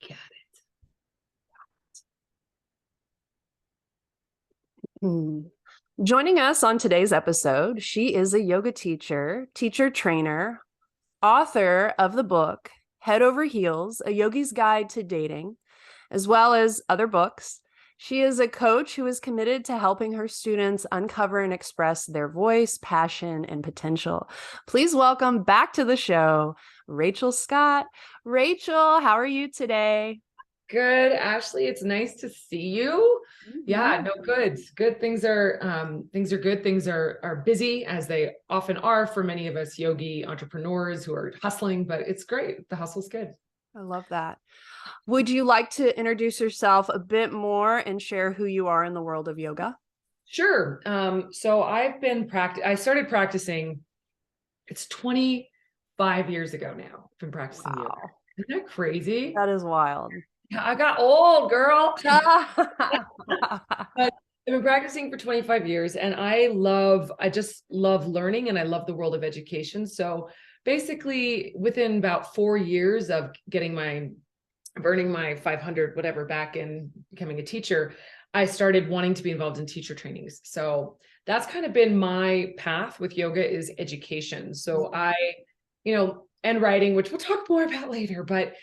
Got Hmm. Joining us on today's episode, she is a yoga teacher, teacher trainer, author of the book Head Over Heels, A Yogi's Guide to Dating, as well as other books. She is a coach who is committed to helping her students uncover and express their voice, passion, and potential. Please welcome back to the show, Rachel Scott. Rachel, how are you today? Good, Ashley. It's nice to see you. Yeah, Mhm. no, good. Good. Things are good. Things are busy as they often are for many of us yogi entrepreneurs who are hustling, but it's great. The hustle's good. I love that. Would you like to introduce yourself a bit more and share who you are in the world of yoga? Sure. So I started practicing, it's 25 years ago now. I've been practicing yoga. Wow, Isn't that crazy? that is wild. Yeah, I got old, girl. Mhm. But I've been practicing for 25 years and I just love learning and I love the world of education. So basically within about 4 years of earning my 500, whatever, back in becoming a teacher, I started wanting to be involved in teacher trainings. So that's kind of been my path with yoga is education. So and writing, which we'll talk more about later, but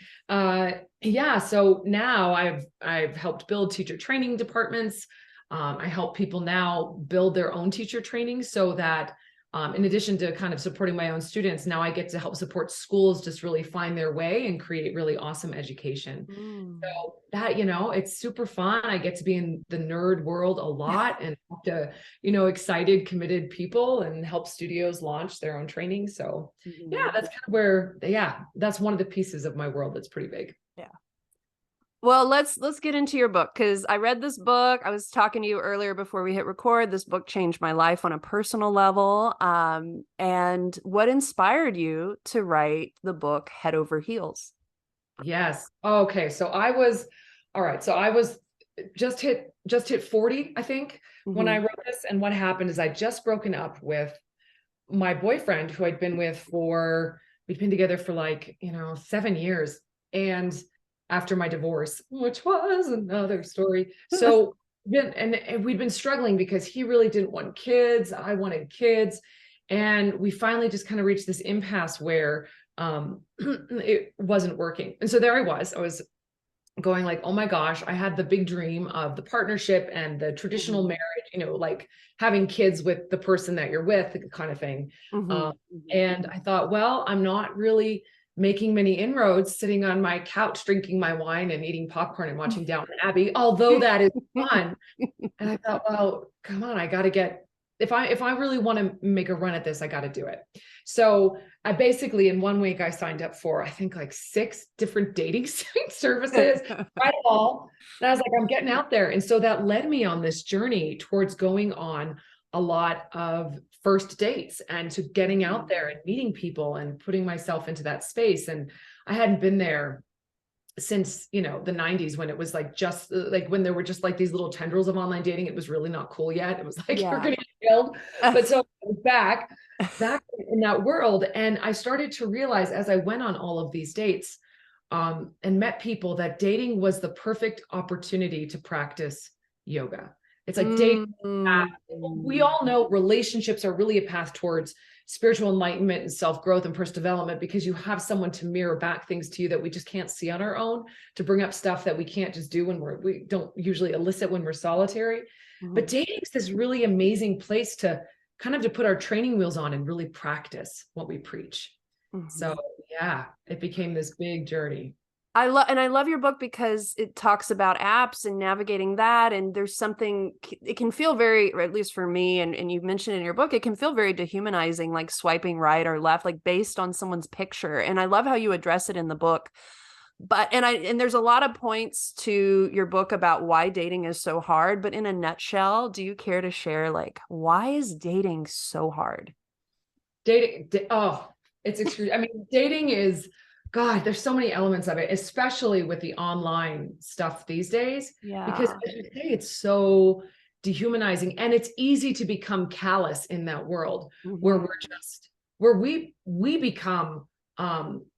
yeah, so now I've helped build teacher training departments. I help people now build their own teacher training so that in addition to kind of supporting my own students, now I get to help support schools just really find their way and create really awesome education. Mm. So that, it's super fun. I get to be in the nerd world a lot and talk to, excited, committed people and help studios launch their own training. So yeah, Mhm. that's kind of that's one of the pieces of my world that's pretty big. Yeah. Well, let's get into your book because I read this book. I was talking to you earlier before we hit record. This book changed my life on a personal level. And what inspired you to write the book Head Over Heels? Yes. Okay. All right. So I was just hit 40, I think, when I Mhm. wrote this. And what happened is I just broken up with my boyfriend who we'd been together for 7 years. And after my divorce, which was another story. So and we'd been struggling because he really didn't want kids. I wanted kids. And we finally just kind of reached this impasse where it wasn't working. And so there I was going like, oh my gosh, I had the big dream of the partnership and the traditional Mhm. marriage, like having kids with the person that you're with, kind of thing. Um, Mhm. Mhm. and I thought, well, I'm not really making many inroads sitting on my couch, drinking my wine and eating popcorn and watching Downton Abbey, although that is fun. And I thought, well, come on, I got to get if I really want to make a run at this, I got to do it. So I basically in one week I signed up for I think like 6 different dating services, tried them all. And I was like, I'm getting out there. And so that led me on this journey towards going on a lot of first dates and to getting out there and meeting people and putting myself into that space. And I hadn't been there since the 90s when it was like just like when there were just like these little tendrils of online dating. It was really not cool yet. It was like you're Yeah. gonna get killed. But so I was back in that world, and I started to realize as I went on all of these dates and met people that dating was the perfect opportunity to practice yoga. It's like dating. Mm. We all know relationships are really a path towards spiritual enlightenment and self-growth and personal development because you have someone to mirror back things to you that we just can't see on our own, to bring up stuff that we can't just do when we don't usually elicit when we're solitary. But Mhm. dating is this really amazing place to kind of to put our training wheels on and really practice what we preach. So Mhm. yeah, it became this big journey. I love your book because it talks about apps and navigating that. And there's something, it can feel very, or at least for me, and you've mentioned in your book, it can feel very dehumanizing, like swiping right or left, like based on someone's picture. And I love how you address it in the book. But and there's a lot of points to your book about why dating is so hard. But in a nutshell, do you care to share like why is dating so hard? Oh, it's extreme. I mean, dating is, God, there's so many elements of it, especially with the online stuff these days, because Yeah. as you say, it's so dehumanizing and it's easy to become callous in that world where Mhm. we're just where we become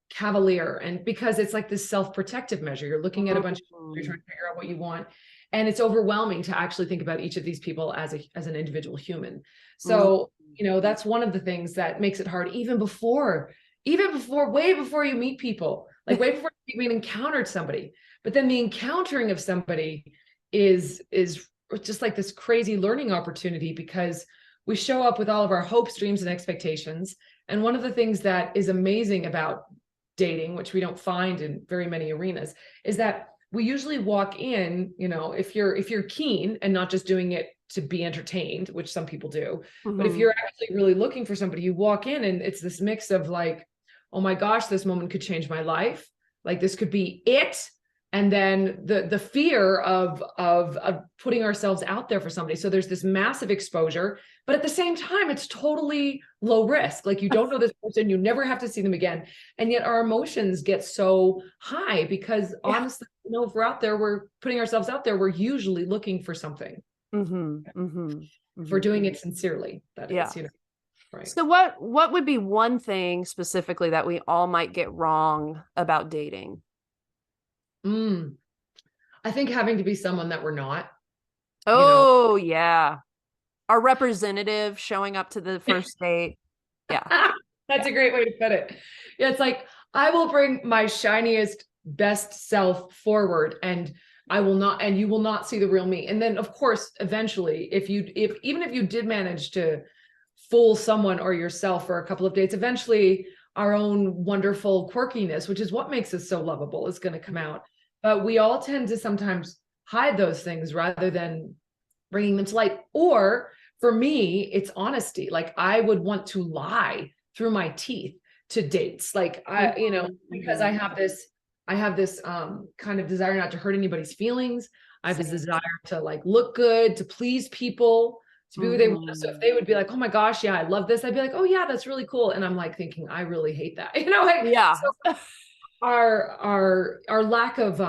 cavalier, and because it's like this self-protective measure. You're looking at a bunch of people, you're Mhm. trying to figure out what you want. And it's overwhelming to actually think about each of these people as an individual human. So, that's one of the things that makes it hard, way before you meet people, like way before you even encountered somebody. But then the encountering of somebody is just like this crazy learning opportunity, because we show up with all of our hopes, dreams, and expectations. And one of the things that is amazing about dating, which we don't find in very many arenas, is that we usually walk in, if you're keen and not just doing it to be entertained, which some people do, but if Mhm. you're actually really looking for somebody, you walk in and it's this mix of like, oh my gosh, this moment could change my life. Like this could be it. And then the fear of putting ourselves out there for somebody. So there's this massive exposure, but at the same time, it's totally low risk. Like you don't know this person, you never have to see them again. And yet our emotions get so high because honestly, if we're out there, we're putting ourselves out there, we're usually looking for something. Mhm. Mhm. If we're Mhm. doing it sincerely, that Yeah. is, right. So what would be one thing specifically that we all might get wrong about dating? I think having to be someone that we're not, you know. Oh, yeah. Our representative showing up to the first date. Yeah. That's Yeah. a great way to put it. Yeah, it's like I will bring my shiniest, best self forward, and I will not, and you will not see the real me. And then, of course, eventually, if even if you did manage to fool someone or yourself for a couple of dates, eventually our own wonderful quirkiness, which is what makes us so lovable, is going to come out. But we all tend to sometimes hide those things rather than bringing them to light. Or for me, it's honesty. Like I would want to lie through my teeth to dates. Like because I have this kind of desire not to hurt anybody's feelings. I have this desire to like look good, to please people, to be who they want. So if they would be like, oh my gosh, yeah, I love this, I'd be like, oh yeah, that's really cool. And I'm like thinking, I really hate that. Like, Yeah. so our lack of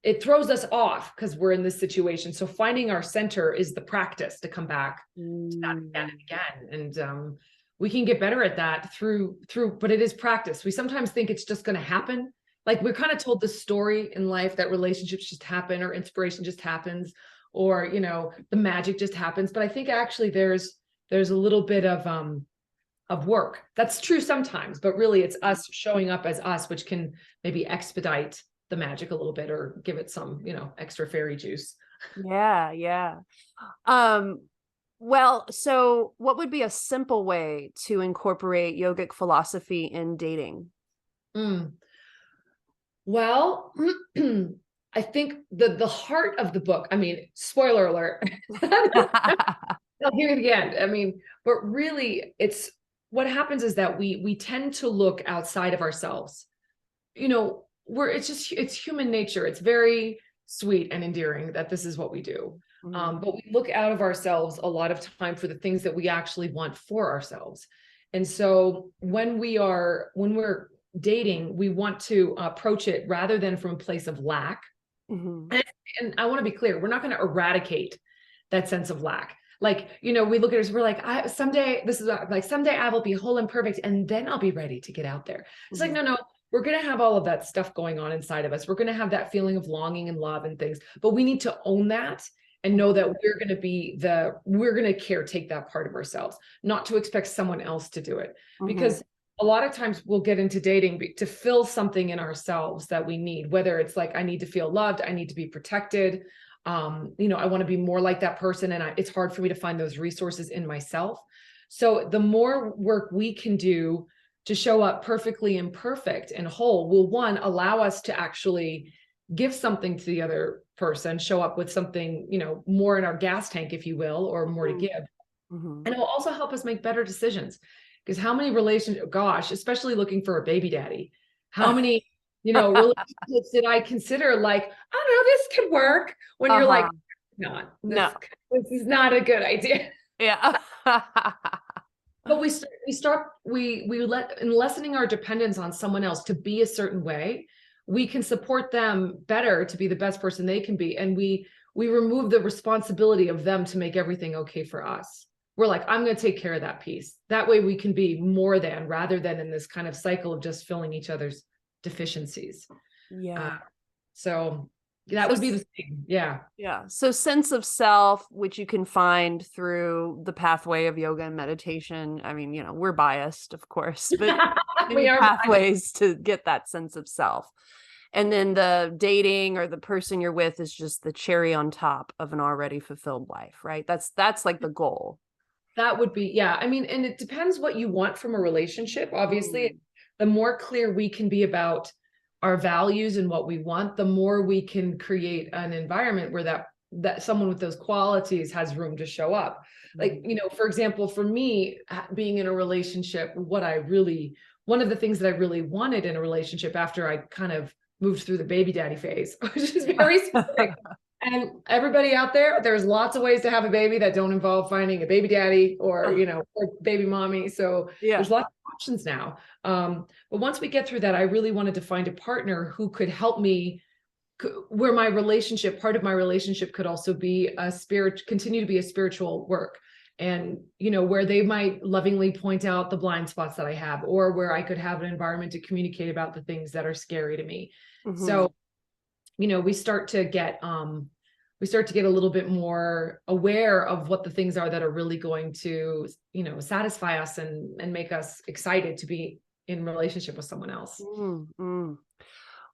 it throws us off because we're in this situation. So finding our center is the practice to come back to that again and again. And we can get better at that through, but it is practice. We sometimes think it's just going to happen. Like we're kind of told the story in life that relationships just happen or inspiration just happens, or, the magic just happens. But I think actually there's a little bit of work. That's true sometimes, but really it's us showing up as us, which can maybe expedite the magic a little bit or give it some, extra fairy juice. Yeah, yeah. Well, so what would be a simple way to incorporate yogic philosophy in dating? Well, I think the heart of the book, I mean, spoiler alert, I'll give it again. I mean, but really it's what happens is that we tend to look outside of ourselves. It's human nature. It's very sweet and endearing that this is what we do. But we look out of ourselves a lot of time for the things that we actually want for ourselves. And so when we're dating, we want to approach it rather than from a place of lack. Mhm. And I want to be clear, we're not going to eradicate that sense of lack. Like, we look at it, we're like, someday I will be whole and perfect, and then I'll be ready to get out there. It's like, no, we're going to have all of that stuff going on inside of us. We're going to have that feeling of longing and love and things, but we need to own that and know that we're going to caretake that part of ourselves, not to expect someone else to do it. Because a lot of times we'll get into dating to fill something in ourselves that we need, whether it's like, I need to feel loved, I need to be protected. I want to be more like that person. And it's hard for me to find those resources in myself. So the more work we can do to show up perfectly imperfect and whole will, one, allow us to actually give something to the other person, show up with something, more in our gas tank, if you will, or more to give. And it will also help us make better decisions. Because how many especially looking for a baby daddy, how many, relationships did I consider like, I don't know, this could work, when you're like, no, this is not a good idea. Yeah. But in lessening our dependence on someone else to be a certain way, we can support them better to be the best person they can be. And we remove the responsibility of them to make everything okay for us. we're like, I'm going to take care of that piece. That way we can be more than, rather than in this kind of cycle of just filling each other's deficiencies. Yeah. So that would be the thing. Yeah. Yeah. So sense of self, which you can find through the pathway of yoga and meditation. I mean, we're biased, of course, but We are pathways to get that sense of self. And then the dating or the person you're with is just the cherry on top of an already fulfilled life, right? That's like the goal. That would be, yeah. I mean, and it depends what you want from a relationship. Obviously, the more clear we can be about our values and what we want, the more we can create an environment where that someone with those qualities has room to show up. Like, for example, for me, being in a relationship, one of the things that I really wanted in a relationship after I kind of moved through the baby daddy phase, which is very specific. And everybody out there, there's lots of ways to have a baby that don't involve finding a baby daddy or, or baby mommy. So there's lots of options now. But once we get through that, I really wanted to find a partner who could help me, where part of my relationship could also be continue to be a spiritual work. And, where they might lovingly point out the blind spots that I have, or where I could have an environment to communicate about the things that are scary to me. Mm-hmm. So, we start to get a little bit more aware of what the things are that are really going to, satisfy us and make us excited to be in relationship with someone else. Mm-hmm.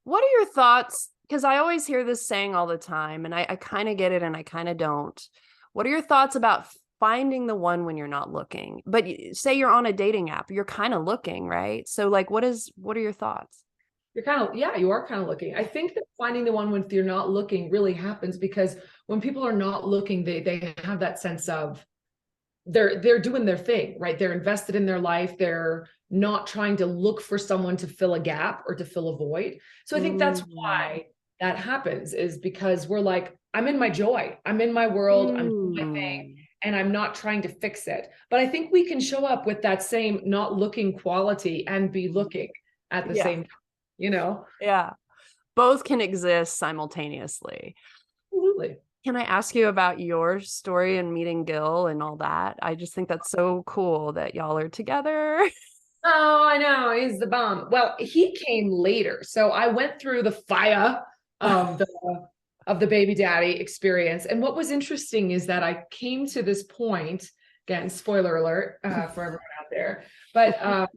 What are your thoughts? Because I always hear this saying all the time, and I kind of get it and I kind of don't. What are your thoughts about finding the one when you're not looking? But say you're on a dating app, you're kind of looking, right? So like, what are your thoughts? You are kind of looking. I think that finding the one when you're not looking really happens because when people are not looking, they have that sense of they're doing their thing, right? They're invested in their life. They're not trying to look for someone to fill a gap or to fill a void. So I think that's why that happens, is because we're like, I'm in my joy. I'm in my world. I'm doing my thing. And I'm not trying to fix it. But I think we can show up with that same not looking quality and be looking at the same time. Yeah, both can exist simultaneously. Absolutely. Can I ask you about your story and meeting Gil and all that? I just think that's so cool that y'all are together. Oh, I know, he's the bomb. Well, he came later, so I went through the fire of the baby daddy experience. And what was interesting is that I came to this point, again, spoiler alert for everyone out there, but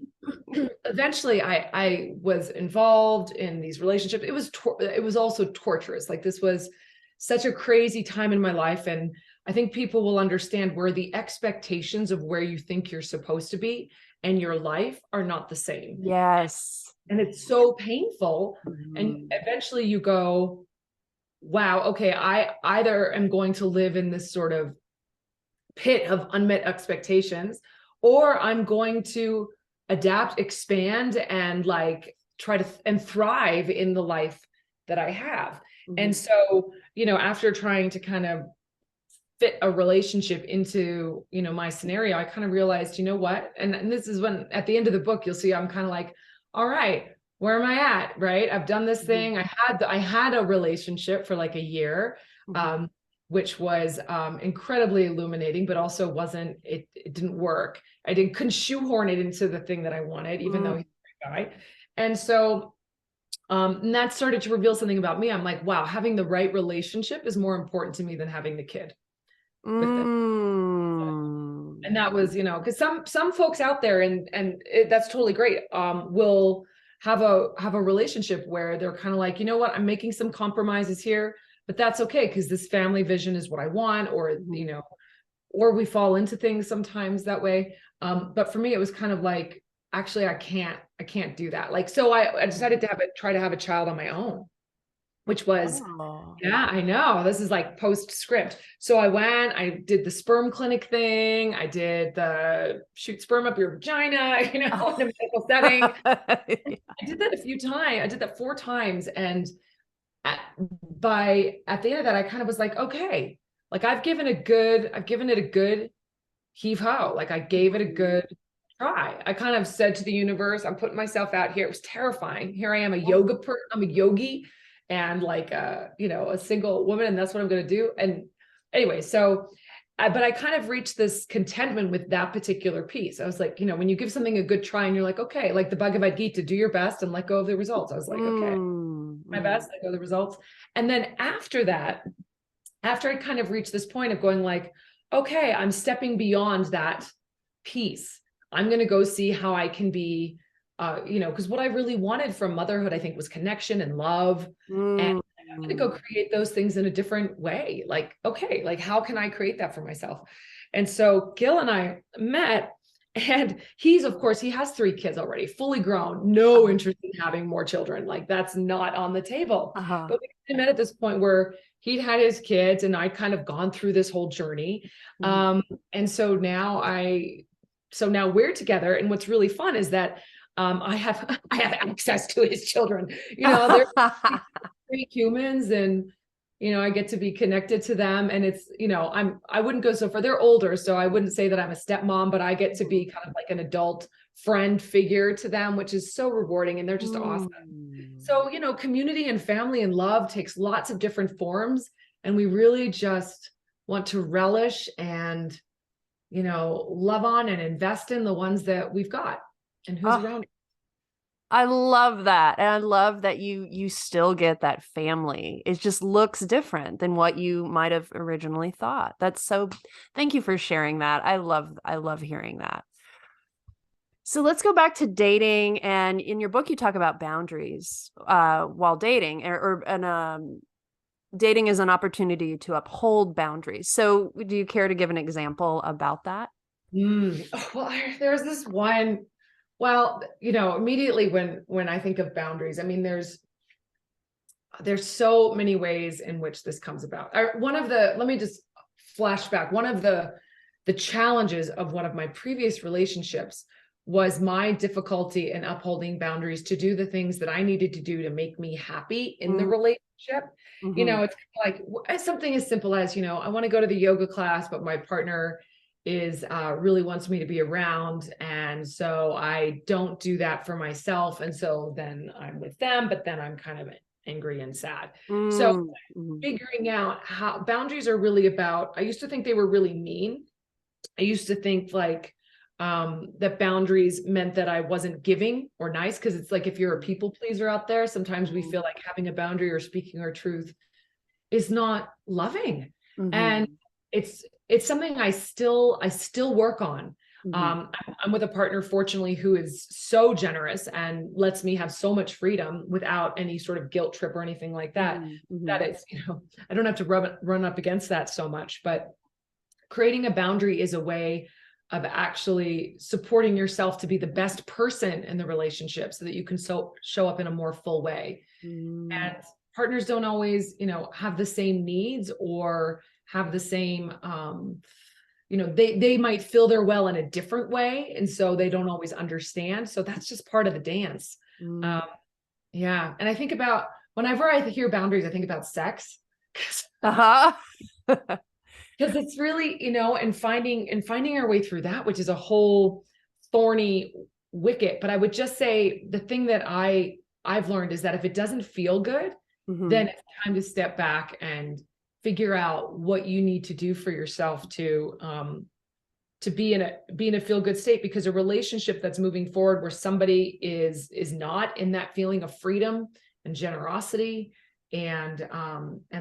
eventually I was involved in these relationships. It was also torturous. Like, this was such a crazy time in my life. And I think people will understand where the expectations of where you think you're supposed to be and your life are not the same. Yes. And it's so painful. And eventually you go, wow, okay, I either am going to live in this sort of pit of unmet expectations, or I'm going to adapt, expand, and try to and thrive in the life that I have. And so, after trying to kind of fit a relationship into, my scenario, I kind of realized, you know what? And this is when, at the end of the book, you'll see I'm kind of like, all right, where am I at? Right. I've done this thing. I had a relationship for like a year, which was incredibly illuminating, but also it didn't work. Couldn't shoehorn it into the thing that I wanted, even though he's a great guy. And so, and that started to reveal something about me. I'm like, wow, having the right relationship is more important to me than having the kid. And that was, because some folks out there, that's totally great, will have a relationship where they're kind of like, you know what, I'm making some compromises here, but that's okay, because this family vision is what I want, or or we fall into things sometimes that way. But for me, it was kind of like, actually, I can't do that. Like, so I decided to try to have a child on my own, which was, yeah, I know, this is like postscript. So I did the sperm clinic thing. I did the shoot sperm up your vagina, in a medical setting. I did that a few times. I did that 4 times. And at the end of that, I kind of was like, okay, like I've given it a good heave ho. Like, I gave it a good try. I kind of said to the universe, I'm putting myself out here. It was terrifying. Here I am, I'm a yogi, and like a single woman, and that's what I'm going to do. And anyway, so but I kind of reached this contentment with that particular piece. I was like, you know, when you give something a good try and you're like, okay, like the Bhagavad Gita, do your best and let go of the results. I was like, okay, my best, let go of the results. And then after that, after I kind of reached this point of going like, okay, I'm stepping beyond that piece. I'm going to go see how I can be, you know, because what I really wanted from motherhood, I think, was connection and love. And I'm going to go create those things in a different way. Like, okay, like how can I create that for myself? And so Gil and I met, and he's, of course, he has 3 kids already, fully grown, no interest in having more children. Like that's not on the table. But we met at this point where he'd had his kids and I'd kind of gone through this whole journey. And so now we're together. And what's really fun is that I have access to his children. You know, they're 3 humans, and you know, I get to be connected to them. And it's, you know, I wouldn't go so far. They're older, so I wouldn't say that I'm a stepmom, but I get to be kind of like an adult friend figure to them, which is so rewarding. And they're just awesome. So, you know, community and family and love takes lots of different forms. And we really just want to relish and, you know, love on and invest in the ones that we've got and who's around. I love that. And I love that you still get that family. It just looks different than what you might have originally thought. That's so, thank you for sharing that. I love hearing that. So let's go back to dating. And in your book, you talk about boundaries while dating, and dating is an opportunity to uphold boundaries. So do you care to give an example about that? Well, there's this one. Well, you know, immediately when I think of boundaries, I mean, there's so many ways in which this comes about. Let me just flash back. One of the challenges of one of my previous relationships was my difficulty in upholding boundaries to do the things that I needed to do to make me happy in the relationship. You know, it's like something as simple as, you know, I want to go to the yoga class, but my partner is really wants me to be around, and so I don't do that for myself, and so then I'm with them, but then I'm kind of angry and sad. So figuring out how boundaries are really about, I used to think they were really mean. I used to think like that boundaries meant that I wasn't giving or nice, because it's like if you're a people pleaser out there, sometimes we feel like having a boundary or speaking our truth is not loving. And it's something I still work on. I'm with a partner, fortunately, who is so generous and lets me have so much freedom without any sort of guilt trip or anything like that. That it's, you know, I don't have to run up against that so much. But creating a boundary is a way of actually supporting yourself to be the best person in the relationship, so that you can show up in a more full way. And partners don't always, you know, have the same needs or have the same, you know, they might fill their well in a different way. And so they don't always understand. So that's just part of the dance. Yeah. And I think about, whenever I hear boundaries, I think about sex. Because it's really, you know, and finding our way through that, which is a whole thorny wicket. But I would just say the thing that I've learned is that if it doesn't feel good, then it's time to step back and figure out what you need to do for yourself to be in a feel good state. Because a relationship that's moving forward where somebody is not in that feeling of freedom and generosity and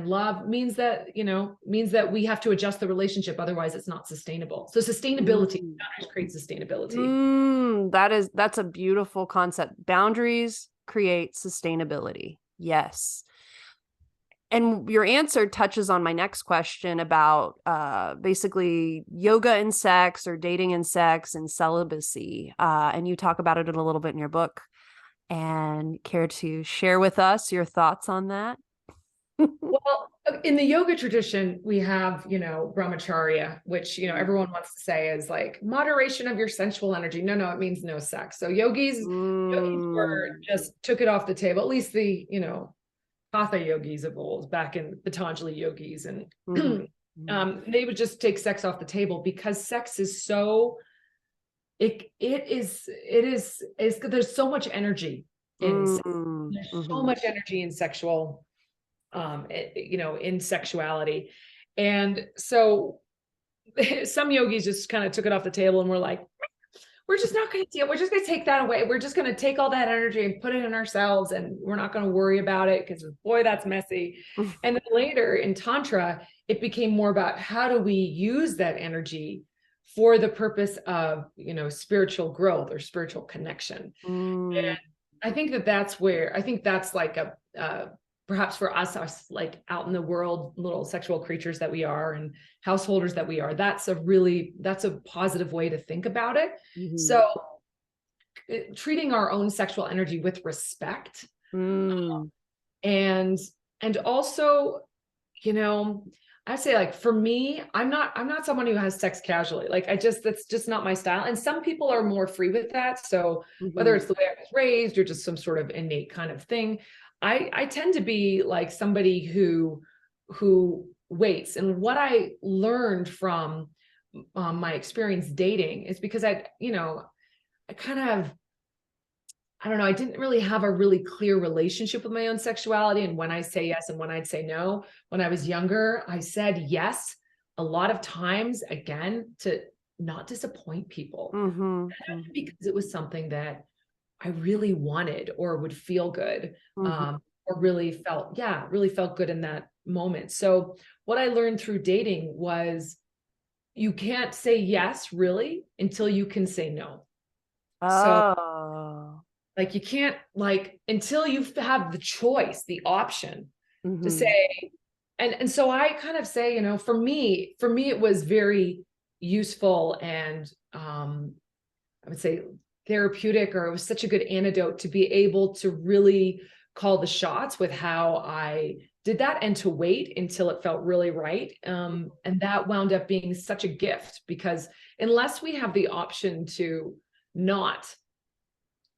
love means that we have to adjust the relationship. Otherwise it's not sustainable. So sustainability, boundaries create sustainability. That's a beautiful concept. Boundaries create sustainability. Yes. And your answer touches on my next question about basically yoga and sex, or dating and sex and celibacy. And you talk about it a little bit in your book. And care to share with us your thoughts on that? Well, in the yoga tradition, we have, you know, brahmacharya, which, you know, everyone wants to say is like moderation of your sensual energy. No, it means no sex. So yogis were just took it off the table, at least the, you know, Hatha yogis of old, back in Patanjali yogis, and they would just take sex off the table, because sex is so, there's so much energy in sex. There's so much energy in sexual, you know, in sexuality. And so some yogis just kind of took it off the table and were like, we're just not going to deal. We're just going to take that away. We're just going to take all that energy and put it in ourselves, and we're not going to worry about it because boy, that's messy. And then later in Tantra, it became more about how do we use that energy for the purpose of, spiritual growth or spiritual connection. And I think that's like perhaps for us like out in the world, little sexual creatures that we are and householders that we are, that's a positive way to think about it. So treating our own sexual energy with respect, and also, I'd say, like, for me, I'm not someone who has sex casually. Like, that's just not my style. And some people are more free with that. So whether it's the way I was raised or just some sort of innate kind of thing, I tend to be like somebody who waits. And what I learned from my experience dating is because I kind of, I don't know, I didn't really have a really clear relationship with my own sexuality and when I say yes and when I'd say no. When I was younger, I said yes a lot of times, again, to not disappoint people, because it was something that I really wanted or would feel good, or really felt good in that moment. So what I learned through dating was you can't say yes really until you can say no. So like, you can't, like, until you have the choice, the option to say, and so I kind of say, for me, it was very useful and I would say therapeutic, or it was such a good antidote to be able to really call the shots with how I did that and to wait until it felt really right. And that wound up being such a gift, because unless we have the option to not,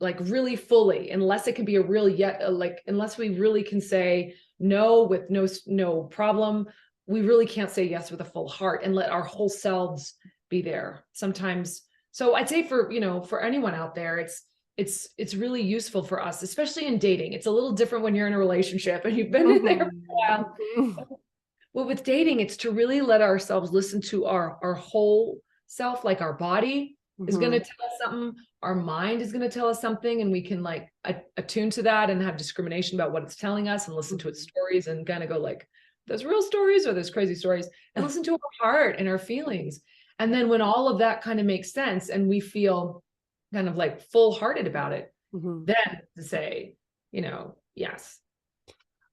like, really fully, unless it can be a real unless we really can say no with no problem, we really can't say yes with a full heart and let our whole selves be there sometimes. So I'd say for anyone out there, it's really useful for us, especially in dating. It's a little different when you're in a relationship and you've been in there for a while. Well, with dating, it's to really let ourselves listen to our whole self, like our body is going to tell us something, our mind is going to tell us something, and we can like attune to that and have discrimination about what it's telling us and listen to its stories and kind of go like, there's real stories or there's crazy stories, and listen to our heart and our feelings. And then when all of that kind of makes sense and we feel kind of like full-hearted about it, then to say, yes.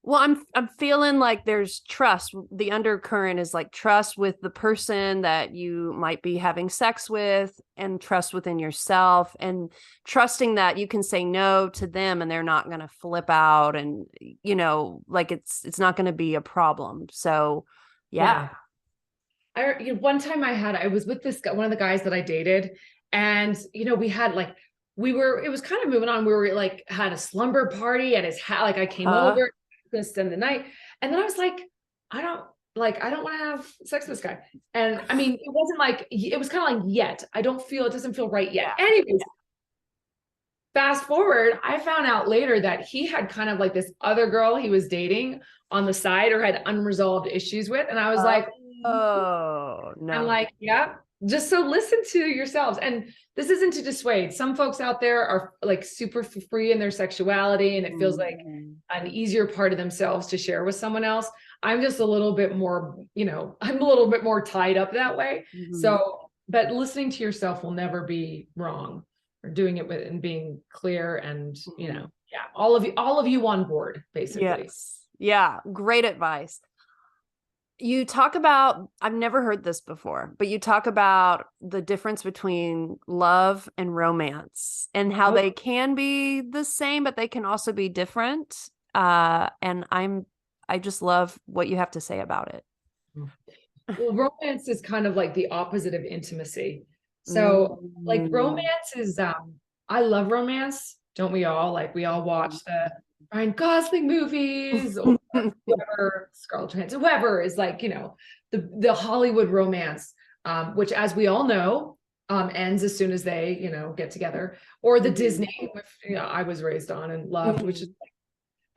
Well, I'm feeling like there's trust. The undercurrent is like trust with the person that you might be having sex with, and trust within yourself, and trusting that you can say no to them and they're not going to flip out, and like it's not going to be a problem. So yeah. One time I was with this guy, one of the guys that I dated, and we had like, it was kind of moving on. We were like, had a slumber party at his house. Like, I came over to spend the night, and then I was like, I don't want to have sex with this guy. And I mean, it wasn't like, it was kind of like, it doesn't feel right yet. Anyways, fast forward, I found out later that he had kind of like this other girl he was dating on the side, or had unresolved issues with. And I was like, oh no. I'm like, yeah, just so listen to yourselves. And this isn't to dissuade. Some folks out there are like super free in their sexuality, and it feels like an easier part of themselves to share with someone else. I'm just a little bit more, I'm a little bit more tied up that way. So, but listening to yourself will never be wrong, or doing it with and being clear and, all of you on board, basically. Yes. Yeah. Great advice. You talk about, I've never heard this before, but you talk about the difference between love and romance, and how they can be the same, but they can also be different. And I just love what you have to say about it. Well, romance is kind of like the opposite of intimacy. So like, romance is, I love romance. Don't we all? Like, we all watch the Ryan Gosling movies, or whoever, Scarlett Johansson, whoever is like, the Hollywood romance, which, as we all know, ends as soon as they, get together, or the Disney, which, I was raised on and loved, which is like,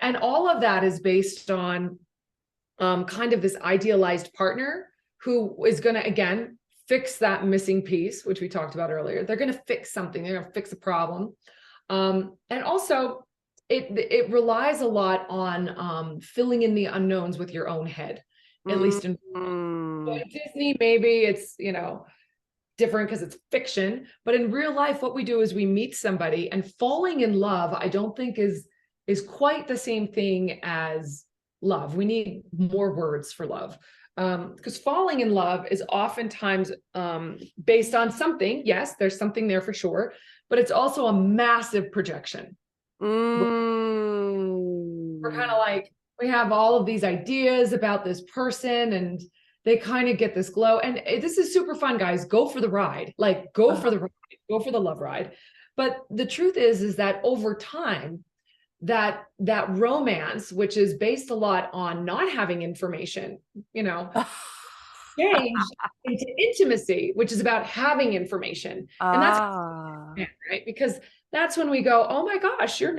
and all of that is based on kind of this idealized partner who is going to, again, fix that missing piece, which we talked about earlier. They're going to fix something. They're going to fix a problem. And also it relies a lot on filling in the unknowns with your own head, at least in Disney. Maybe it's, different because it's fiction, but in real life, what we do is we meet somebody, and falling in love, I don't think is quite the same thing as love. We need more words for love. Because falling in love is oftentimes based on something. Yes, there's something there for sure, but it's also a massive projection. We're kind of like, we have all of these ideas about this person, and they kind of get this glow. And this is super fun, guys. Go for the ride. Like, go for the ride. Go for the love ride. But the truth is that over time, that romance, which is based a lot on not having information, changed into intimacy, which is about having information. And that's right, because that's when we go, oh my gosh, you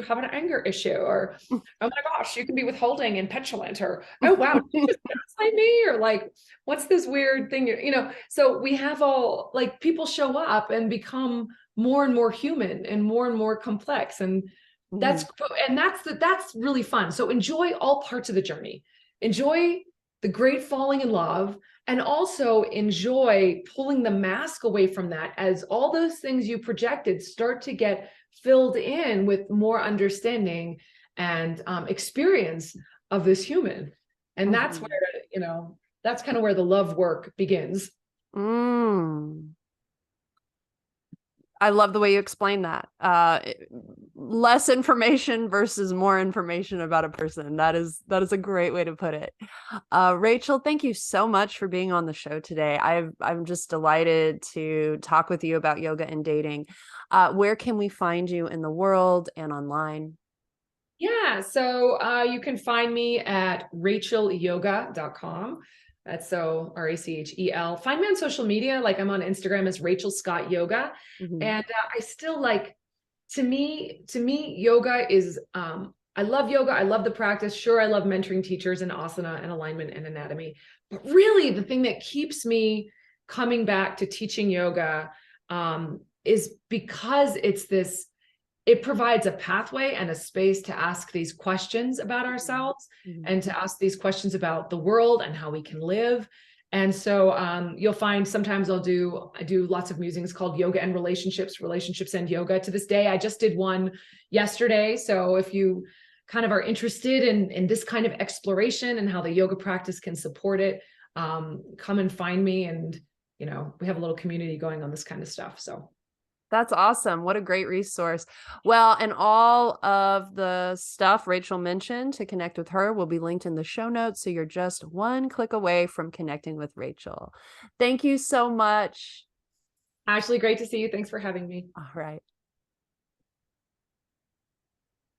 have an anger issue, or oh my gosh, you can be withholding and petulant, or oh wow, you just gaslight me, or like, what's this weird thing, so we have all, like, people show up and become more and more human and more complex, and that's really fun. So enjoy all parts of the journey. Enjoy the great falling in love, and also enjoy pulling the mask away from that as all those things you projected start to get filled in with more understanding and experience of this human. And that's where, that's kind of where the love work begins. I love the way you explain that. Less information versus more information about a person. That is a great way to put it. Rachel, thank you so much for being on the show today. I'm just delighted to talk with you about yoga and dating. Where can we find you in the world and online? Yeah, so you can find me at rachelyoga.com. That's so RACHEL. Find me on social media. Like, I'm on Instagram as Rachel Scott Yoga. And I still like, to me, yoga is, I love yoga. I love the practice. Sure, I love mentoring teachers in asana and alignment and anatomy. But really, the thing that keeps me coming back to teaching yoga is because it provides a pathway and a space to ask these questions about ourselves and to ask these questions about the world and how we can live. And so you'll find sometimes I do lots of musings called Yoga and Relationships and Yoga. To this day, I just did one yesterday. So if you kind of are interested in this kind of exploration and how the yoga practice can support it, come and find me. And, we have a little community going on this kind of stuff. So that's awesome. What a great resource. Well, and all of the stuff Rachel mentioned to connect with her will be linked in the show notes. So you're just one click away from connecting with Rachel. Thank you so much. Ashley, great to see you. Thanks for having me. All right.